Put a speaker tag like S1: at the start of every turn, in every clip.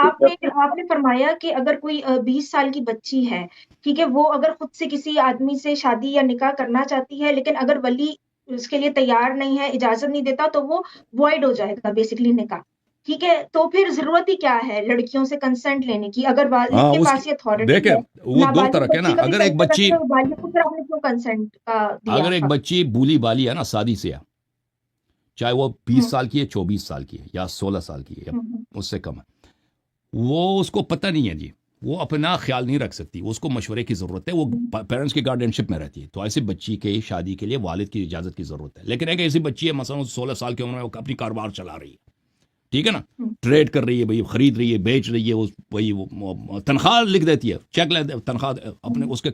S1: آپ نے فرمایا کہ اگر کوئی 20 سال کی بچی ہے، ٹھیک ہے، وہ اگر خود سے کسی آدمی سے شادی یا نکاح کرنا چاہتی ہے، لیکن اگر ولی اس کے لیے تیار نہیں ہے، اجازت نہیں دیتا، تو وہ وائڈ ہو جائے گا بیسکلی نکاح، ٹھیک ہے؟ تو پھر ضرورت ہی کیا ہے لڑکیوں سے کنسنٹ لینے کی اگر والد
S2: ہاں
S1: کے
S2: اس کی
S1: پاس یہ اتھارٹی
S2: دیکھیں
S1: ہے؟
S2: وہ دو
S1: نابالغ
S2: طرح کے نا،
S1: بچی کا بھی
S2: اگر ایک
S1: فیصلہ
S2: بچی
S1: کرتے ہوئے والد کو پھر آپ نے کیوں کنسنٹ کا دیا
S2: اگر ایک
S1: حق؟
S2: بچی بولی بالی ہے نا شادی سے ہے، چاہے وہ 20 سال کی ہے، 24 سال کی ہے، یا 16 سال کی ہے، یا
S1: ہوں
S2: اس سے کم ہے، وہ اس کو پتہ نہیں ہے جی، وہ اپنا خیال نہیں رکھ سکتی، اس کو مشورے کی ضرورت ہے، وہ پیرنٹس کی گارڈین شپ میں رہتی ہے، تو ایسی بچی کے شادی کے لیے والد کی اجازت کی ضرورت ہے۔ لیکن ایک ایسی بچی ہے مثلا 16 سال کی عمر میں، وہ اپنی کاروبار چلا رہی ہے، ٹھیک ہے نا، ٹریڈ کر رہی ہے بھائی، خرید رہی ہے، بیچ رہی ہے، بھائی وہ تنخواہ لکھ دیتی ہے، چیک لے تنخواہ اپنے اس کے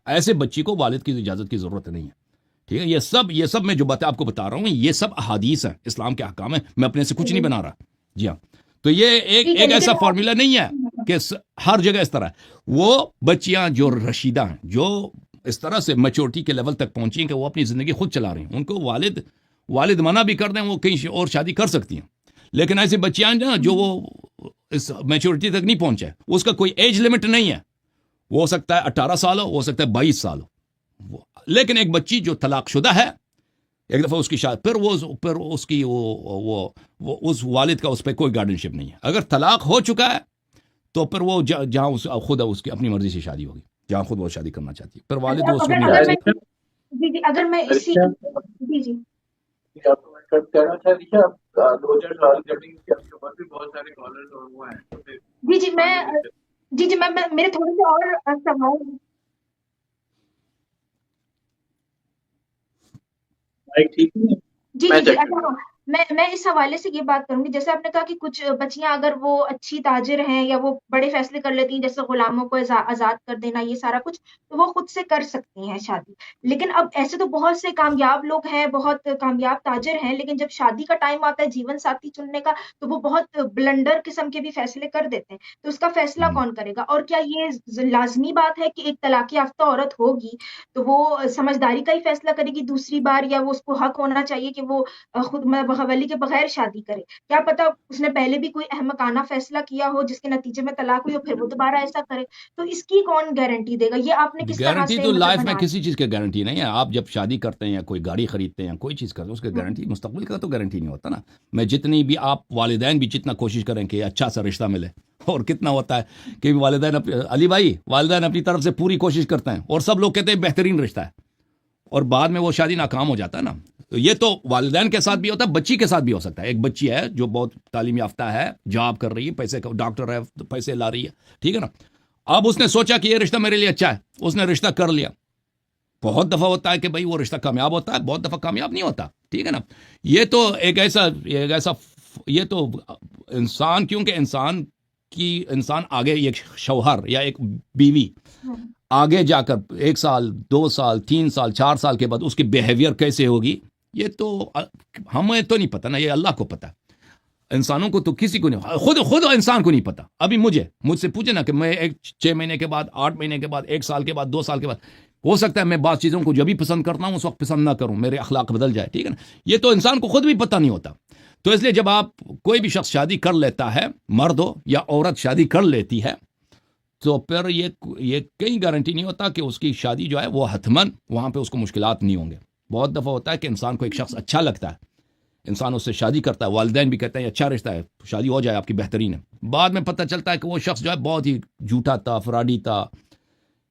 S2: ایسے بچی کو والد کی اجازت کی ضرورت نہیں ہے، ٹھیک ہے؟ یہ سب میں جو باتیں آپ کو بتا رہا ہوں، یہ سب احادیث ہیں، اسلام کے احکام ہیں، میں اپنے سے کچھ نہیں بنا رہا، جی ہاں۔ تو یہ
S1: ٹھیک ہے
S2: ایک ایسا
S1: لیکن
S2: فارمولا نہیں ہے کہ ہر جگہ اس طرح ہے۔ وہ بچیاں جو رشیدہ ہیں، جو اس طرح سے میچورٹی کے لیول تک پہنچی ہیں کہ وہ اپنی زندگی خود چلا رہی ہیں، ان کو والد منع بھی کر دیں وہ کہیں اور شادی کر سکتی ہیں، لیکن ایسی بچیاں جو وہ اس میچورٹی تک نہیں پہنچے، اس کا کوئی ایج لمٹ نہیں ہے، وہ ہو سکتا ہے 18 سال ہو سکتا ہے 22 سال ہو، لیکن ایک بچی جو طلاق شدہ ہے، ایک دفعہ اس کی شادی، پھر اس کی وہ اس والد کا اس پہ کوئی گارڈنشپ نہیں ہے۔ اگر طلاق ہو چکا ہے تو پھر وہ جہاں خود اس کی اپنی مرضی سے شادی ہوگی، جہاں خود وہ شادی کرنا چاہتی ہے، پھر والد وہ اس کو نہیں
S1: اگر
S2: روک
S1: میں
S2: سکتا۔
S1: جی جی اگر میں اسی جی جی
S3: آپ کو کہنا چاہ دیکھیے، آپ 2-4 سال جب آپ کے پاس بھی بہت سارے کالرز اور وہ ہیں تو پھر
S1: جی جی میں
S3: آگے بھی
S1: جی جی میں میرے تھوڑے سے اور سوال
S3: مائک ٹھیک نہیں ہے؟
S1: جی
S3: میں
S1: جی جی
S3: چیک
S1: اچھا
S3: کرتا
S1: ہاں میں اس حوالے سے یہ بات کروں گی، جیسے آپ نے کہا کہ کچھ بچیاں اگر وہ اچھی تاجر ہیں یا وہ بڑے فیصلے کر لیتی ہیں، جیسے غلاموں کو آزاد کر دینا، یہ سارا کچھ تو وہ خود سے کر سکتی ہیں شادی۔ لیکن اب ایسے تو بہت سے کامیاب لوگ ہیں، بہت کامیاب تاجر ہیں، لیکن جب شادی کا ٹائم آتا ہے جیون ساتھی چننے کا، تو وہ بہت بلنڈر قسم کے بھی فیصلے کر دیتے ہیں، تو اس کا فیصلہ کون کرے گا؟ اور کیا یہ لازمی بات ہے کہ ایک طلاق یافتہ عورت ہوگی تو وہ سمجھداری کا ہی فیصلہ کرے گی دوسری بار، یا وہ اس کو حق ہونا چاہیے کہ وہ خود ولی کے بغیر شادی کرے؟ کیا پتا اس نے پہلے بھی کوئی احمقانہ فیصلہ کیا ہو جس کے نتیجے میں طلاق ہوئی اور پھر وہ دوبارہ ایسا کرے؟ تو اس کی کون گارنٹی دے گا؟ یہ آپ نے کس طرح
S2: گارنٹی
S1: سے
S2: تو
S1: مطلب
S2: لائف میں
S1: بنا
S2: کسی چیز کی گارنٹی نہیں ہے۔ آپ جب شادی کرتے ہیں یا کوئی گاڑی خریدتے ہیں یا کوئی چیز کرتے ہیں، اس کی
S1: ہوں،
S2: گارنٹی مستقبل کا تو گارنٹی نہیں ہوتا نا۔ میں جتنی بھی آپ والدین بھی جتنا کوشش کریں کہ اچھا سا رشتہ ملے، اور کتنا ہوتا ہے کہ والدین علی بھائی والدین اپنی طرف سے پوری کوشش کرتے ہیں اور سب لوگ کہتے ہیں بہترین رشتہ ہے، اور بعد میں وہ شادی ناکام ہو جاتا ہے نا۔ تو یہ تو والدین کے ساتھ بھی ہوتا ہے، بچی کے ساتھ بھی ہو سکتا ہے۔ ایک بچی ہے جو بہت تعلیم یافتہ ہے، جاب کر رہی ہے، پیسے کا ڈاکٹر ہے، پیسے لا رہی ہے، ٹھیک ہے نا، اب اس نے سوچا کہ یہ رشتہ میرے لیے اچھا ہے، اس نے رشتہ کر لیا۔ بہت دفعہ ہوتا ہے کہ بھائی وہ رشتہ کامیاب ہوتا ہے، بہت دفعہ کامیاب نہیں ہوتا، ٹھیک ہے نا۔ یہ تو یہ تو انسان، کیونکہ انسان آگے ایک شوہر یا ایک بیوی
S1: ہوں،
S2: آگے جا کر 1 سال 2 سال 3 سال 4 سال کے بعد اس کی بیہیویئر کیسے ہوگی، یہ تو ہمیں تو نہیں پتا نا، یہ اللہ کو پتا ہے۔ انسانوں کو تو کسی کو نہیں، خود انسان کو نہیں پتا۔ ابھی مجھ سے پوچھے نا کہ میں 6 مہینے کے بعد، 8 مہینے کے بعد، 1 سال کے بعد، 2 سال کے بعد، ہو سکتا ہے میں بعض چیزوں کو جب بھی پسند کرتا ہوں اس وقت پسند نہ کروں، میرے اخلاق بدل جائے، ٹھیک ہے نا۔ یہ تو انسان کو خود بھی پتہ نہیں ہوتا۔ تو اس لیے جب آپ کوئی بھی شخص شادی کر لیتا ہے، مرد ہو یا عورت شادی کر لیتی ہے، تو پھر یہ کہیں گارنٹی نہیں ہوتا کہ اس کی شادی جو ہے وہ حتماً وہاں پہ اس کو مشکلات نہیں ہوں گے۔ بہت دفعہ ہوتا ہے کہ انسان کو ایک شخص اچھا لگتا ہے، انسان اس سے شادی کرتا ہے، والدین بھی کہتے ہیں اچھا رشتہ ہے، شادی ہو جائے آپ کی بہترین ہے، بعد میں پتہ چلتا ہے کہ وہ شخص جو ہے بہت ہی جھوٹا تھا، فراڈی تھا،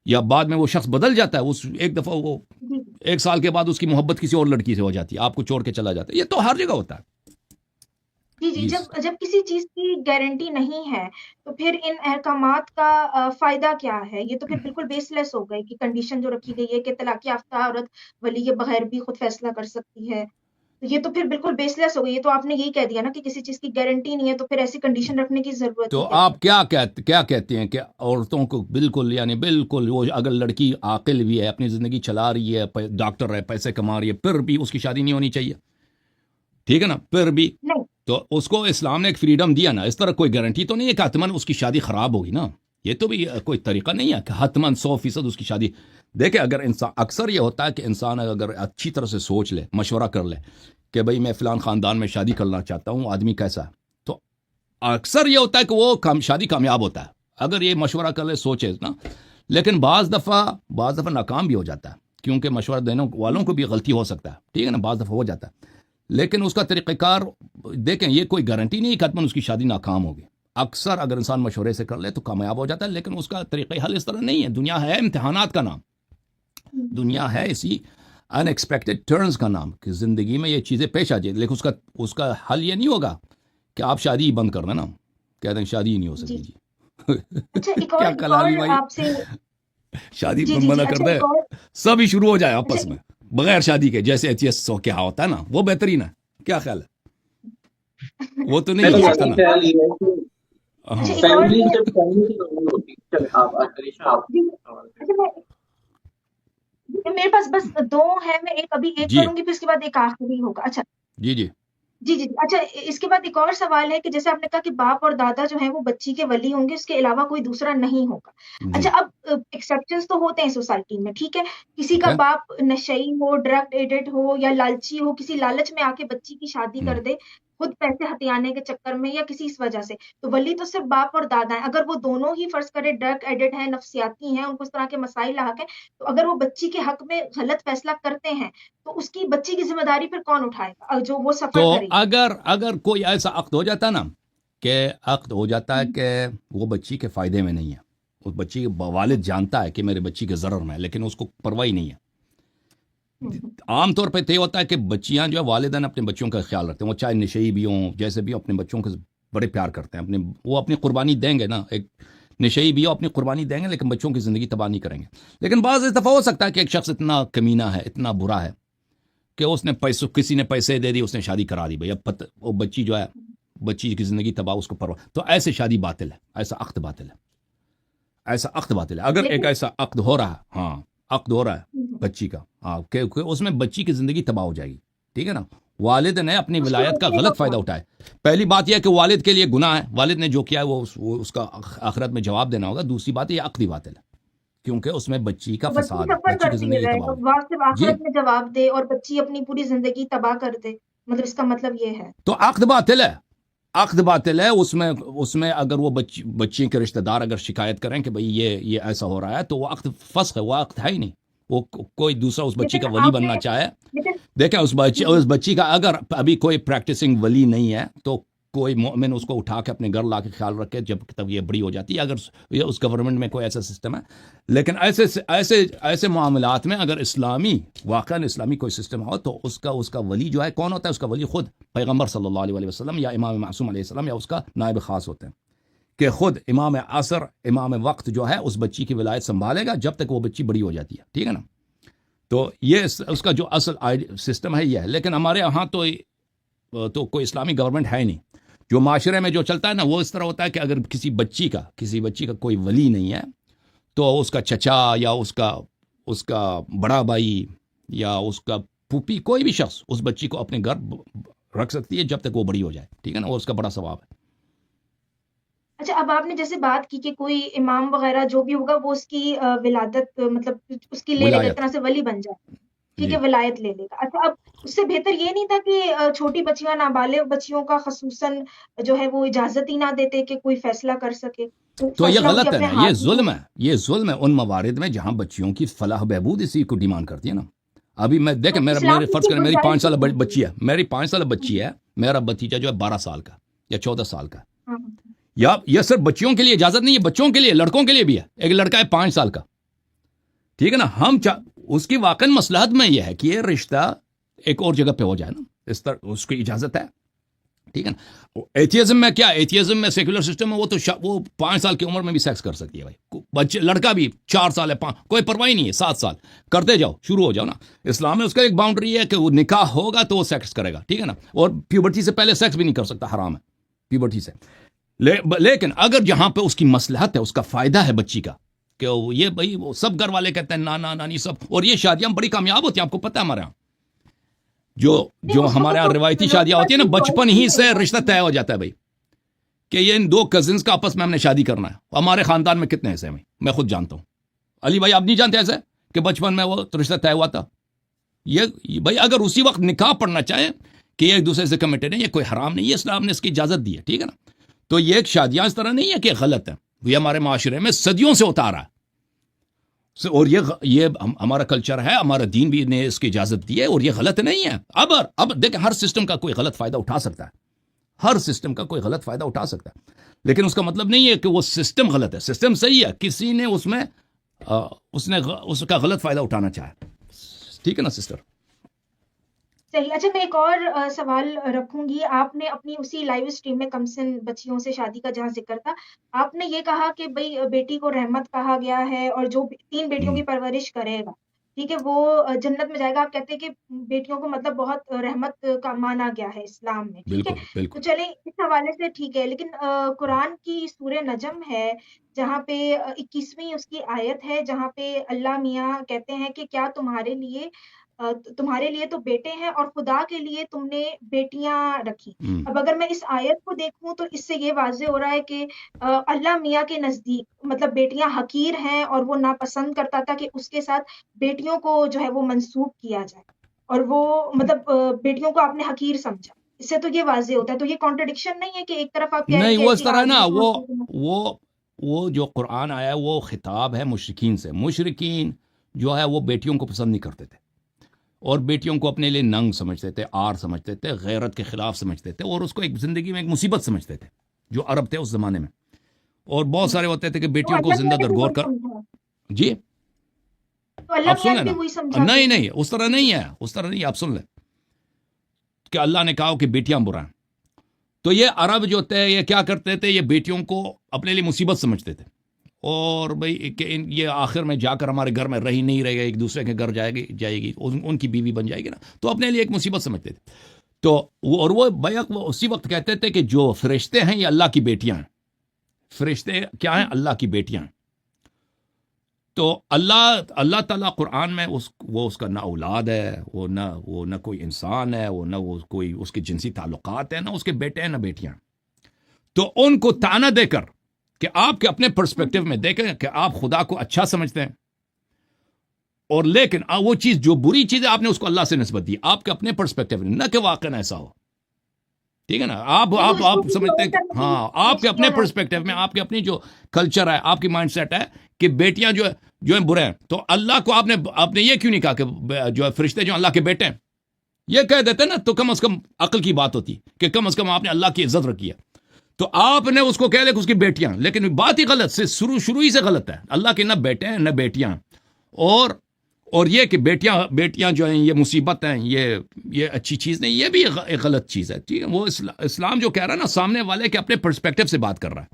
S2: یا بعد میں وہ شخص بدل جاتا ہے، ایک دفعہ وہ
S1: جی
S2: 1 سال کے بعد اس کی محبت کسی اور لڑکی سے ہو جاتی ہے، آپ کو چھوڑ کے چلا جاتا ہے۔ یہ تو ہر جگہ ہوتا ہے
S1: جی جی
S2: جی۔
S1: جب کسی چیز کی گارنٹی نہیں ہے تو پھر ان احکامات کا فائدہ کیا ہے؟ یہ تو پھر بالکل بیس لیس ہو گئی کہ کنڈیشن جو رکھی گئی ہے کہ طلاق یافتہ عورت ولی کے بغیر بھی خود فیصلہ کر سکتی ہے، تو یہ تو پھر بالکل بیس لیس ہو گئی۔ یہ تو آپ نے یہی کہہ دیا نا کہ کسی چیز کی گارنٹی نہیں ہے، تو پھر ایسی کنڈیشن رکھنے کی ضرورت ہی
S2: تو
S1: کیا ہے؟
S2: آپ کیا کہتے ہیں کہ عورتوں کو بالکل، یعنی بالکل، وہ اگر لڑکی عاقل بھی ہے، اپنی زندگی چلا رہی ہے، ڈاکٹر ہے، پیسے کما رہی ہے، پھر بھی اس کی شادی نہیں ہونی چاہیے، ٹھیک ہے نا، پھر بھی
S1: نہیں
S2: تو اس کو اسلام نے ایک فریڈم دیا نا۔ اس طرح کوئی گارنٹی تو نہیں ہے کہ حتماً اس کی شادی خراب ہوگی نا، یہ تو بھی کوئی طریقہ نہیں ہے کہ حتماً 100% اس کی شادی۔ دیکھیں اگر انسان، اکثر یہ ہوتا ہے کہ انسان اگر اچھی طرح سے سوچ لے، مشورہ کر لے کہ بھئی میں فلان خاندان میں شادی کرنا چاہتا ہوں، آدمی کیسا ہے، تو اکثر یہ ہوتا ہے کہ وہ شادی کامیاب ہوتا ہے اگر یہ مشورہ کر لے سوچے نا، لیکن بعض دفعہ ناکام بھی ہو جاتا ہے، کیونکہ مشورہ دینے والوں کو بھی غلطی ہو سکتا ہے، ٹھیک ہے نا، بعض دفعہ ہو جاتا ہے، لیکن اس کا طریقہ کار دیکھیں، یہ کوئی گارنٹی نہیں کہ حتماً اس کی شادی ناکام ہوگی. اکثر اگر انسان مشورے سے کر لے تو کامیاب ہو جاتا ہے، لیکن اس کا طریقہ حل اس طرح نہیں ہے. دنیا ہے امتحانات کا نام، دنیا ہے اسی ان ایکسپیکٹڈ ٹرنز کا نام، کہ زندگی میں یہ چیزیں پیش آ جائیں، لیکن اس کا حل یہ نہیں ہوگا کہ آپ شادی ہی بند کر دیں نا، کہتے ہیں شادی ہی نہیں ہو سکتی. جی
S1: اچھا ایک
S2: کیا
S1: اور
S2: کلالی بھائی،
S1: آپ سے
S2: شادی
S1: جی
S2: پر
S1: جی
S2: منع
S1: جی
S2: کر
S1: اچھا
S2: دے،
S1: ایک اور
S2: سب ہی شروع ہو جائے آپس
S1: اچھا
S2: میں بغیر شادی کے، جیسے ایتھیسٹ کیا ہوتا ہے نا، وہ بہترین ہے. کیا خیال ہے؟ وہ تو نہیں ہو
S1: اچھا
S2: سکتا نا.
S1: ایک اور
S3: خیال یہ ہے کہ
S1: اچھا
S2: ہاں
S1: ایک اور
S3: فیملی
S1: یہ
S3: جب فیملی کی ضرورت ہوتی ہے. چلے آپ عائشہ آپ
S1: جی
S3: سوال کریں.
S1: اچھا میرے پاس بس دو ہیں، میں ابھی ایک
S2: جی
S1: کروں گی پھر اس کے بعد ایک آخری ہوگا. اچھا
S2: جی جی
S1: جی جی اچھا اس کے بعد ایک اور سوال ہے کہ جیسے آپ نے کہا کہ باپ اور دادا جو ہیں وہ بچی کے ولی ہوں گے، اس کے علاوہ کوئی دوسرا نہیں ہوگا.
S2: جی
S1: اچھا اب ایکسیپشنز تو ہوتے ہیں سوسائٹی میں، ٹھیک ہے، کسی کا
S2: اوکے.
S1: باپ نشئی ہو، ڈرگ ایڈکٹ ہو یا لالچی ہو، کسی لالچ میں آ کے بچی کی شادی کر دے خود پیسے ہتھیانے کے چکر میں یا کسی اس وجہ سے، تو ولی تو صرف باپ اور دادا ہیں. اگر وہ دونوں ہی فرض کرے ڈرگ ایڈکٹ ہیں، نفسیاتی ہیں، ان کو اس طرح کے مسائل لاحق ہیں، تو اگر وہ بچی کے حق میں غلط فیصلہ کرتے ہیں تو اس کی بچی کی ذمہ داری پھر کون اٹھائے گا جو وہ
S2: تو
S1: سفر کرے گی؟
S2: اگر کوئی ایسا عقد ہو جاتا نا، کہ عقد ہو جاتا ہے کہ وہ بچی کے فائدے میں نہیں ہے، اس بچی کے والد جانتا ہے کہ میرے بچی کے ضرر میں ہے، لیکن اس کو پرواہ ہی نہیں ہے. عام طور پہ یہ ہوتا ہے کہ بچیاں جو ہے والدین اپنے بچوں کا خیال رکھتے ہیں، وہ چاہے نشئی بھی ہوں، جیسے بھی ہوں، اپنے بچوں کو بڑے پیار کرتے ہیں، وہ اپنی قربانی دیں گے نا، ایک نشئی بھی ہو اپنی قربانی دیں گے، لیکن بچوں کی زندگی تباہ نہیں کریں گے. لیکن بعض دفعہ ہو سکتا ہے کہ ایک شخص اتنا کمینہ ہے، اتنا برا ہے کہ اس نے کسی نے پیسے دے دی، اس نے شادی کرا دی، بھائی اب وہ بچی جو ہے، بچی کی زندگی تباہ، اس کو پرواہ، تو ایسے شادی باطل ہے، ایسا عقد باطل ہے، ایسا عقد باطل ہے. اگر ایک
S1: لیکن
S2: ایسا عقد ہو رہا ہے، ہاں عقد ہو رہا ہے بچی کا، ہاں کہ اس میں بچی کی زندگی تباہ ہو جائے گی، ٹھیک ہے نا، والد نے اپنی
S1: اس کو
S2: ولایت کا
S1: روکنے
S2: غلط فائدہ
S1: کون؟
S2: اٹھایا. پہلی بات یہ ہے کہ والد کے لیے گناہ ہے، والد نے جو کیا ہے وہ اس کا آخرت میں جواب دینا ہوگا. دوسری بات یہ عقدی باطل ہے، کیونکہ اس میں بچی کا
S1: تو بچی
S2: فساد ہے،
S1: سفر
S2: بچی کی
S1: کرتی
S2: زندگی
S1: رہے
S2: تباہ
S1: اور
S2: ہوگی.
S1: وہاں سے
S2: جی،
S1: آخرت میں جواب دے اور بچی اپنی پوری زندگی تباہ کر دے، مطلب اس کا مطلب یہ ہے.
S2: تو عقد باطل ہے، عقد باطل ہے. اس میں اگر وہ بچی کے رشتہ دار اگر شکایت کریں کہ بھئی یہ ایسا ہو رہا ہے، تو وہ عقد فسخ ہے، وہ عقد ہے ہی نہیں. وہ کوئی دوسرا اس بچی
S1: لیکن
S2: کا ولی
S1: آپ نے
S2: بننا چاہے،
S1: لیکن
S2: دیکھیں اس بچی کا اگر ابھی کوئی پریکٹسنگ ولی نہیں ہے، تو کوئی مومن اس کو اٹھا کے اپنے گھر لا کے خیال رکھے جب تک یہ بڑی ہو جاتی ہے، اگر اس گورنمنٹ میں کوئی ایسا سسٹم ہے. لیکن ایسے معاملات میں اگر واقعاً اسلامی کوئی سسٹم ہو، تو اس کا ولی جو ہے کون ہوتا ہے؟ اس کا ولی خود پیغمبر صلی اللہ علیہ وسلم یا امام معصوم علیہ السلام یا اس کا نائب خاص ہوتے ہیں، کہ خود امام عصر، امام وقت جو ہے اس بچی کی ولایت سنبھالے گا جب تک وہ بچی بڑی ہو جاتی ہے، ٹھیک ہے نا. تو یہ اس کا جو اصل سسٹم ہے یہ ہے. لیکن ہمارے یہاں تو کوئی اسلامی گورنمنٹ ہے نہیں. جو معاشرے میں جو چلتا ہے نا، وہ اس طرح ہوتا ہے کہ اگر کسی بچی کا کوئی ولی نہیں ہے، تو اس کا چچا یا اس کا بڑا بھائی یا اس کا پھوپھی، کوئی بھی شخص اس بچی کو اپنے گھر رکھ سکتی ہے جب تک وہ بڑی ہو جائے، ٹھیک ہے نا، اور اس کا بڑا ثواب ہے.
S1: اچھا اب آپ نے جیسے بات کی کہ کوئی امام وغیرہ جو بھی ہوگا وہ اس کی ولادت مطلب اس کی لے لے گا، ایک
S2: ولایت.
S1: طرح سے ولی بن جائے، ٹھیک
S2: جی
S1: ہے، ولایت لے لے گا. اچھا اب اس سے بہتر یہ نہیں تھا کہ چھوٹی بچیاں، نابالغ بچیوں کا خصوصاً جو ہے وہ اجازت ہی نہ دیتے کہ کوئی فیصلہ کر سکے، تو
S2: تو یہ
S1: فیصلہ ان کے
S2: غلط ہے
S1: اپنے
S2: نا، یہ
S1: ہاتھ میں
S2: ظلم
S1: ہو.
S2: ہے، یہ ظلم ہے ان موارد میں جہاں بچیوں کی فلاح بہبود اسی کو ڈیمانڈ کرتی ہے نا. ابھی میں
S1: تو
S2: دیکھیں،
S1: اسلام
S2: میرے
S1: اس
S2: فرض
S1: کی
S2: کریں میری
S1: گنجائش
S2: 5 سالہ
S1: کتنی
S2: بچی ہے، میری 5 سالہ بچی ہے، میرا بھتیجا جو ہے 12 سال کا یا 14 سال کا.
S1: ہاں
S2: یا یہ صرف بچیوں کے لیے اجازت نہیں ہے، بچوں کے لیے، لڑکوں کے لیے بھی ہے. ایک لڑکا ہے 5 سال کا، ٹھیک ہے نا، اس کی واقعی مصلحت میں یہ ہے کہ یہ رشتہ ایک اور جگہ پہ ہو جائے نا، اس طرح اس کی اجازت ہے، ٹھیک ہے نا. ایتھیزم میں کیا، ایتھیزم میں سیکولر سسٹم میں وہ 5 سال کی عمر میں بھی سیکس کر سکتی ہے بھائی. بچے، لڑکا بھی 4 سال ہے، 5، کوئی پرواہ نہیں ہے، 7 سال کرتے جاؤ، شروع ہو جاؤ نا. اسلام میں اس کا ایک باؤنڈری ہے کہ وہ نکاح ہوگا تو وہ سیکس کرے گا، ٹھیک ہے نا، اور پیوبرٹی سے پہلے سیکس بھی نہیں کر سکتا، حرام ہے پیوبرٹی سے. لیکن اگر جہاں پہ اس کی مصلحت ہے، اس کا فائدہ ہے بچی کا، کہ یہ بھائی وہ سب گھر والے کہتے ہیں نانا نانی سب، اور یہ شادیاں بڑی کامیاب ہوتی ہیں، آپ کو پتہ ہے ہمارے یہاں
S1: نہیں
S2: جو
S1: اس
S2: ہمارے
S1: وقت
S2: یہاں
S1: تو
S2: روایتی
S1: لوگوں کے
S2: شادیاں ہوتی
S1: پاس
S2: ہیں نا،
S1: کوئی
S2: بچپن
S1: چوائس
S2: ہی
S1: نہیں
S2: سے رشتہ
S1: ہوتا.
S2: طے ہو جاتا ہے بھائی، کہ یہ ان 2 کزنس کا آپس میں ہم نے شادی کرنا ہے. ہمارے خاندان میں کتنے ایسے ہیں میں خود جانتا ہوں. علی بھائی آپ نہیں جانتے ایسے کہ بچپن میں وہ رشتہ طے ہوا تھا؟ یہ بھائی اگر اسی وقت نکاح پڑھنا چاہے کہ یہ ایک دوسرے سے کمیٹڈ ہے، یہ کوئی حرام نہیں ہے، اسلام نے اس کی اجازت دی ہے، ٹھیک ہے نا. تو یہ ایک شادیاں اس طرح نہیں ہے کہ غلط ہے، یہ ہمارے معاشرے میں صدیوں سے ہوتا آ رہا ہے، اور یہ ہمارا کلچر ہے، ہمارا دین بھی نے اس کی اجازت دی ہے، اور یہ غلط نہیں ہے۔ اب دیکھیں، ہر سسٹم کا کوئی غلط فائدہ اٹھا سکتا ہے، ہر سسٹم کا کوئی غلط فائدہ اٹھا سکتا ہے، لیکن اس کا مطلب نہیں ہے کہ وہ سسٹم غلط ہے۔ سسٹم صحیح ہے، کسی نے اس کا غلط فائدہ اٹھانا چاہا، ٹھیک ہے نا سسٹر؟
S1: صحیح۔ اچھا، میں ایک اور سوال رکھوں گی۔ آپ نے اپنی اسی لائیو اسٹریم میں کم سن بچیوں سے شادی کا جہاں ذکر تھا، آپ نے یہ کہا کہ بھئی بیٹی کو رحمت کہا گیا ہے، اور جو 3 بیٹیوں کی پرورش کرے گا، ٹھیک ہے، وہ جنت میں جائے گا۔ آپ کہتے ہیں کہ بیٹیوں کو مطلب بہت رحمت کا مانا گیا ہے اسلام میں، ٹھیک ہے۔
S2: بالکل
S1: تو
S2: بالکل۔
S1: چلیں اس حوالے سے ٹھیک ہے، لیکن قرآن کی سورہ نجم ہے، جہاں پہ 21ویں اس کی آیت ہے، جہاں پہ اللہ میاں کہتے ہیں کہ کیا تمہارے لیے تو بیٹے ہیں اور خدا کے لیے تم نے بیٹیاں رکھی۔ اب اگر میں اس آیت کو دیکھوں تو اس سے یہ واضح ہو رہا ہے کہ اللہ میاں کے نزدیک مطلب بیٹیاں حقیر ہیں، اور وہ ناپسند کرتا تھا کہ اس کے ساتھ بیٹیوں کو جو ہے وہ منسوب کیا جائے، اور وہ مطلب بیٹیوں کو آپ نے حقیر سمجھا۔ اس سے تو یہ واضح ہوتا ہے، تو یہ کانٹرڈکشن نہیں ہے کہ ایک طرف آپ کہہ رہے ہیں
S2: نہیں،
S1: کہ
S2: وہ اس
S1: ایسی
S2: طرح نا،
S1: دوسروں
S2: وہ جو قرآن آیا ہے وہ خطاب ہے مشرکین سے۔ مشرکین جو ہے وہ بیٹیوں کو پسند نہیں کرتے تھے، اور بیٹیوں کو اپنے لیے ننگ سمجھتے تھے، آر سمجھتے تھے، غیرت کے خلاف سمجھتے تھے، اور اس کو ایک زندگی میں ایک مصیبت سمجھتے تھے، جو عرب تھے اس زمانے میں۔ اور بہت سارے ہوتے تھے کہ
S1: تو
S2: بیٹیوں کو
S1: اللہ
S2: زندہ
S1: میاں نے بھی
S2: درگور
S1: وہی
S2: کر۔
S1: سمجھا،
S2: جی،
S1: تو اللہ
S2: آپ سن
S1: میاں
S2: لیں
S1: نے
S2: نا،
S1: بھی وہی سمجھا
S2: نہیں
S1: کہ
S2: نہیں، اس طرح نہیں ہے، اس طرح نہیں، آپ سن لیں کہ اللہ نے کہا کہ بیٹیاں برا ہیں۔ تو یہ عرب جو تھے یہ کیا کرتے تھے، یہ بیٹیوں کو اپنے لیے مصیبت سمجھتے تھے، اور بھئی کہ یہ آخر میں جا کر ہمارے گھر میں رہی نہیں رہے گا، ایک دوسرے کے گھر جائے گی، ان کی بیوی بن جائے گی نا، تو اپنے لیے ایک مصیبت سمجھتے تھے۔ تو وہ بیک وہ اسی وقت کہتے تھے کہ جو فرشتے ہیں یہ اللہ کی بیٹیاں ہیں۔ فرشتے کیا ہیں؟ اللہ کی بیٹیاں ہیں۔ تو اللہ تعالیٰ قرآن میں وہ اس کا نہ اولاد ہے، وہ نہ کوئی انسان ہے، وہ نہ وہ کوئی اس کے جنسی تعلقات ہیں، نہ اس کے بیٹے ہیں نہ بیٹیاں۔ تو ان کو تانا دے کر کہ آپ کے اپنے پرسپیکٹو میں دیکھیں کہ آپ خدا کو اچھا سمجھتے ہیں، اور لیکن وہ چیز جو بری چیز ہے آپ نے اس کو اللہ سے نسبت دی، آپ کے اپنے پرسپیکٹو میں، نہ کہ واقعا ایسا ہو، ٹھیک ہے نا؟ آپ سمجھتے ہیں کہ ہاں، آپ کے اپنے پرسپیکٹو میں، آپ کے اپنی جو کلچر ہے، آپ کی مائنڈ سیٹ ہے کہ بیٹیاں جو ہیں برے ہیں، تو اللہ کو آپ نے یہ کیوں نہیں کہا کہ جو فرشتے جو اللہ کے بیٹے ہیں؟ یہ کہہ دیتے نا تو کم از کم عقل کی بات ہوتی کہ کم از کم آپ نے اللہ کی عزت رکھی ہے۔ تو آپ نے اس کو کہہ لیا کہ اس کی بیٹیاں، لیکن بات ہی غلط سے شروع ہی سے غلط ہے۔ اللہ کے نہ بیٹے ہیں نہ بیٹیاں، اور یہ کہ بیٹیاں جو ہیں یہ مصیبت ہیں، یہ اچھی چیز نہیں، یہ بھی ایک غلط چیز ہے، ٹھیک ہے؟ وہ اسلام جو کہہ رہا ہے نا، سامنے والے کے اپنے پرسپیکٹو سے بات کر رہا ہے۔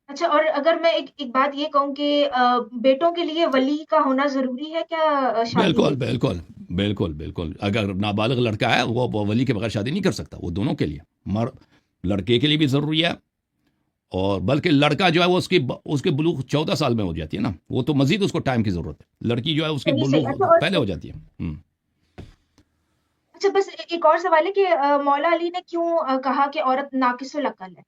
S1: اچھا، اور اگر میں ایک بات یہ کہوں کہ بیٹوں کے لیے ولی کا ہونا ضروری ہے کیا شادی
S2: بالکل
S1: میں؟
S2: بالکل بالکل بالکل، اگر نابالغ لڑکا ہے وہ ولی کے بغیر شادی نہیں کر سکتا، وہ دونوں کے لیے، لڑکے کے لیے بھی ضروری ہے، اور بلکہ لڑکا جو ہے وہ اس کے بلوغ 14 سال میں ہو جاتی ہے نا، وہ تو مزید اس کو ٹائم کی ضرورت ہے، لڑکی جو ہے اس کی
S1: صحیح صحیح۔
S2: بلوغ
S1: اچھا،
S2: پہلے ہو جاتی ہے۔
S1: اچھا، بس ایک اور سوال ہے کہ مولا علی نے کیوں کہا کہ عورت ناقص العقل ہے؟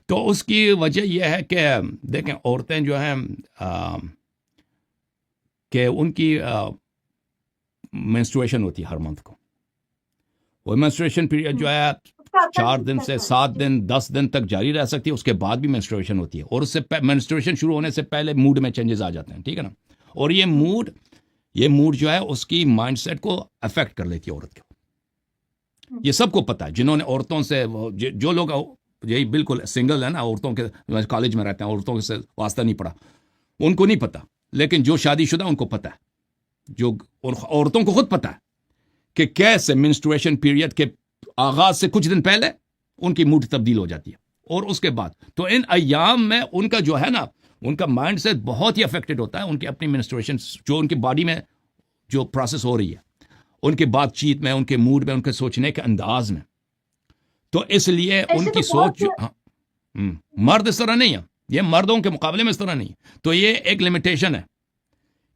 S2: تو اس کی وجہ یہ ہے کہ دیکھیں، عورتیں جو ہیں کہ ان کی مینسٹرویشن ہوتی ہے ہر منتھ کو، وہ مینسٹریشن پیریڈ جو ہے
S1: اس کا اثر
S2: 4
S1: کس
S2: دن
S1: طرح
S2: سے
S1: کا
S2: 7
S1: ہے؟
S2: دن 10 دن تک جاری رہ سکتی ہے، اس کے بعد بھی مینسٹریشن ہوتی ہے، اور اس سے مینسٹریشن شروع ہونے سے پہلے موڈ میں چینجز آ جاتے ہیں، ٹھیک ہے نا؟ اور یہ موڈ جو ہے اس کی مائنڈ سیٹ کو افیکٹ کر لیتی ہے عورت کو۔ یہ سب کو پتہ ہے، جنہوں نے عورتوں سے جو لوگ یہی بالکل سنگل ہے نا، عورتوں کے کالج میں رہتے ہیں، عورتوں سے واسطہ نہیں پڑا، ان کو نہیں پتہ، لیکن جو شادی شدہ ان کو پتہ ہے، جو عورتوں کو خود پتہ ہے کہ کیسے منسٹریشن پیریڈ کے آغاز سے کچھ دن پہلے ان کی موڈ تبدیل ہو جاتی ہے، اور اس کے بعد تو ان ایام میں ان کا جو ہے نا، ان کا مائنڈ سیٹ بہت ہی افیکٹڈ ہوتا ہے، ان کی اپنی منسٹریشن جو ان کی باڈی میں جو پروسیس ہو رہی ہے، ان کی بات چیت میں، ان کے موڈ میں، ان کے سوچنے کے انداز میں۔ تو اس لیے ان
S1: ایسے
S2: کی
S1: تو
S2: سوچ
S1: بہت
S2: مرد اس طرح نہیں ہے، یہ مردوں کے مقابلے میں اس طرح نہیں ہے، تو یہ ایک لمیٹیشن ہے،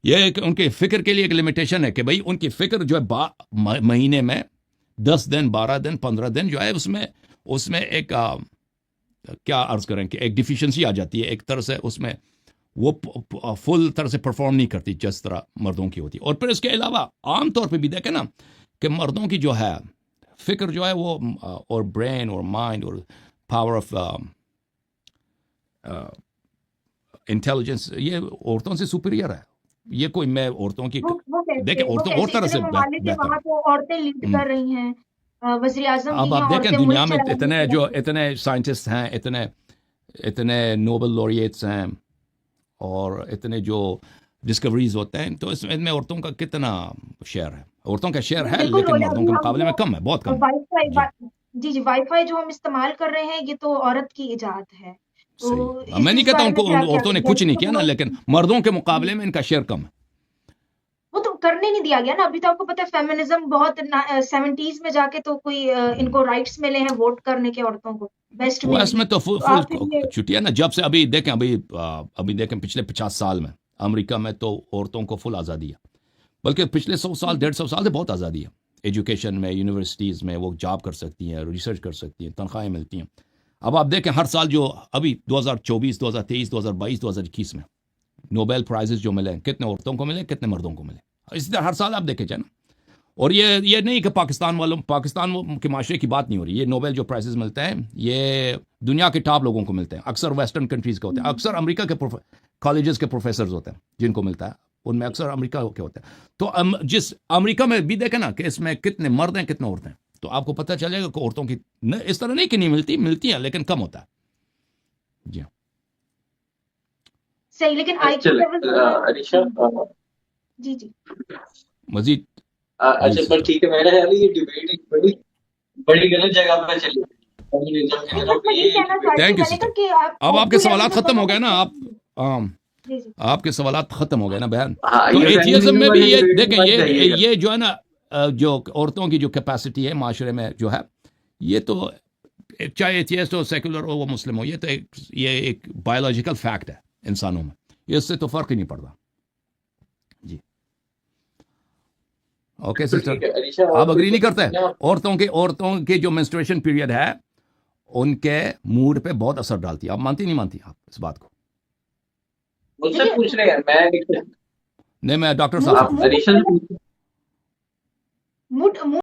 S2: یہ ان کے فکر کے لیے ایک لمیٹیشن ہے کہ بھئی ان کی فکر جو ہے مہینے میں 10 دن 12 دن 15 دن جو ہے اس میں ایک کیا عرض کریں کہ ایک ڈیفیشنسی آ جاتی ہے، ایک طرح سے اس میں وہ فل طرح سے پرفارم نہیں کرتی جس طرح مردوں کی ہوتی ہے۔ اور پھر اس کے علاوہ عام طور پہ بھی دیکھیں نا کہ مردوں کی جو ہے فکر جو ہے وہ اور برین اور مائنڈ اور پاور آف انٹیلیجنس یہ عورتوں سے سپیریئر ہے. یہ کوئی میں عورتوں کی
S1: وہ
S2: دیکھیں
S1: کیسے
S2: عورتوں اور طرح
S1: اتنے
S2: سے
S1: ممالک ہیں
S2: بہتر.
S1: وہاں تو عورتیں لیڈ کر رہی ہیں، وزیر اعظم
S2: اب
S1: بھی ہیں،
S2: آپ دیکھیں
S1: عورتیں
S2: دنیا
S1: ملک
S2: میں
S1: چلا
S2: اتنے
S1: رہی
S2: جو
S1: ہیں.
S2: اتنے سائنٹسٹ ہیں، اتنے نوبل laureates ہیں اور اتنے جو ڈسکوریز ہوتے ہیں، تو اس میں عورتوں کا کتنا شیئر ہے؟ عورتوں کا شیئر ہے
S1: بالکل
S2: لیکن
S1: رول ہے.
S2: مردوں
S1: ابھی
S2: کے
S1: ہم
S2: مقابلے میں کم ہے، بہت کم
S1: وائی
S2: ہے. جی
S1: فائی جی وائی فائی جو ہم استعمال کر رہے ہیں یہ تو عورت کی ایجاد ہے. تو
S2: صحیح. میں نہیں
S1: اس
S2: کہتا
S1: بارے
S2: ان
S1: میں
S2: کو
S1: کیا
S2: عورتوں نے کچھ نہیں کیا نا، لیکن مردوں کے مقابلے میں ان کا شیئر کم ہے.
S1: وہ تو کرنے نہیں دیا گیا نا. ابھی تو آپ کو پتا ہے فیمنزم بہت 70s میں جا کے تو کوئی ان کو رائٹس ملے ہیں ووٹ کرنے کے عورتوں کو ویسٹ میں
S2: ویسٹ
S1: بھی.
S2: میں تو
S1: تو
S2: فل
S1: آپ پھر یہ
S2: چھٹی ہے نا. جب سے ابھی دیکھیں پچھلے 50 سال میں امریکہ میں تو عورتوں کو فل آزادی ہے، بلکہ پچھلے 100 سال 150 سال سے بہت آزادی ہے. ایجوکیشن میں، یونیورسٹیز میں وہ جاب کر سکتی ہیں، ریسرچ کر سکتی ہیں، تنخواہیں ملتی ہیں. اب آپ دیکھیں ہر سال جو ابھی 2024 2023 2022 2021 میں نوبیل پرائزز جو ملے ہیں، کتنے عورتوں کو ملے، کتنے مردوں کو ملے. اسی طرح ہر سال آپ دیکھیں جائیں نا. اور یہ نہیں کہ پاکستان کے معاشرے کی بات نہیں ہو رہی. یہ نوبیل جو پرائزز ملتے ہیں یہ دنیا کے ٹاپ لوگوں کو ملتے ہیں. اکثر ویسٹرن کنٹریز کے ہوتے ہیں، اکثر امریکہ کے کالجز کے پروفیسرز ہوتے ہیں جن کو ملتا ہے، ان میں اکثر امریکہ کے ہوتے ہیں. تو جس امریکہ میں بھی دیکھیں نا کہ اس میں کتنے مرد ہیں کتنے عورتیں ہیں، تو آپ کو پتہ چلے گا کہ عورتوں کی اس طرح نہیں کہ نہیں ملتی ہیں لیکن کم ہوتا ہے. جی ہاں.
S1: صحیح. لیکن آئی کیو لیول
S3: علیشا
S1: جی جی
S2: مزید
S3: اچھا بس ٹھیک ہے. میرا خیال ہے یہ ڈیبیٹ ایک بڑی غلط جگہ پہ چلی.
S1: بس میں یہ کہنا چاہتی
S2: تھینک
S1: ہوں
S2: یو
S1: میں نے
S2: سسٹر.
S1: کہا کہ
S2: اب آپ کے
S1: IQ
S2: سوالات
S1: لیول جو
S2: ختم ہو گئے نا.
S1: جی جی
S2: آپ کے سوالات ختم ہو گئے نا بہن.
S3: ہاں
S2: تو
S3: یہ
S2: ایتھیزم میں بھی یہ دیکھیں
S3: یہ
S2: یہ جو ہے نا جو عورتوں کی جو کیپیسٹی ہے معاشرے میں جو ہے، یہ تو چاہے ایتھیسٹ ہو، سیکولر ہو، وہ مسلم ہو، یہ تو ایک بایولوجیکل فیکٹ ہے انسانوں میں. اس سے تو فرق ہی نہیں پڑتا. جی اوکے سسٹر، آپ اگری نہیں کرتے؟ عورتوں کے جو منسٹریشن پیریڈ ہے ان کے موڈ پہ بہت اثر ڈالتی ہے. آپ مانتی نہیں مانتی آپ اس بات کو؟
S3: مجھ سے پوچھ رہے ہیں.
S2: نہیں، میں ڈاکٹر صاحب
S1: موڈ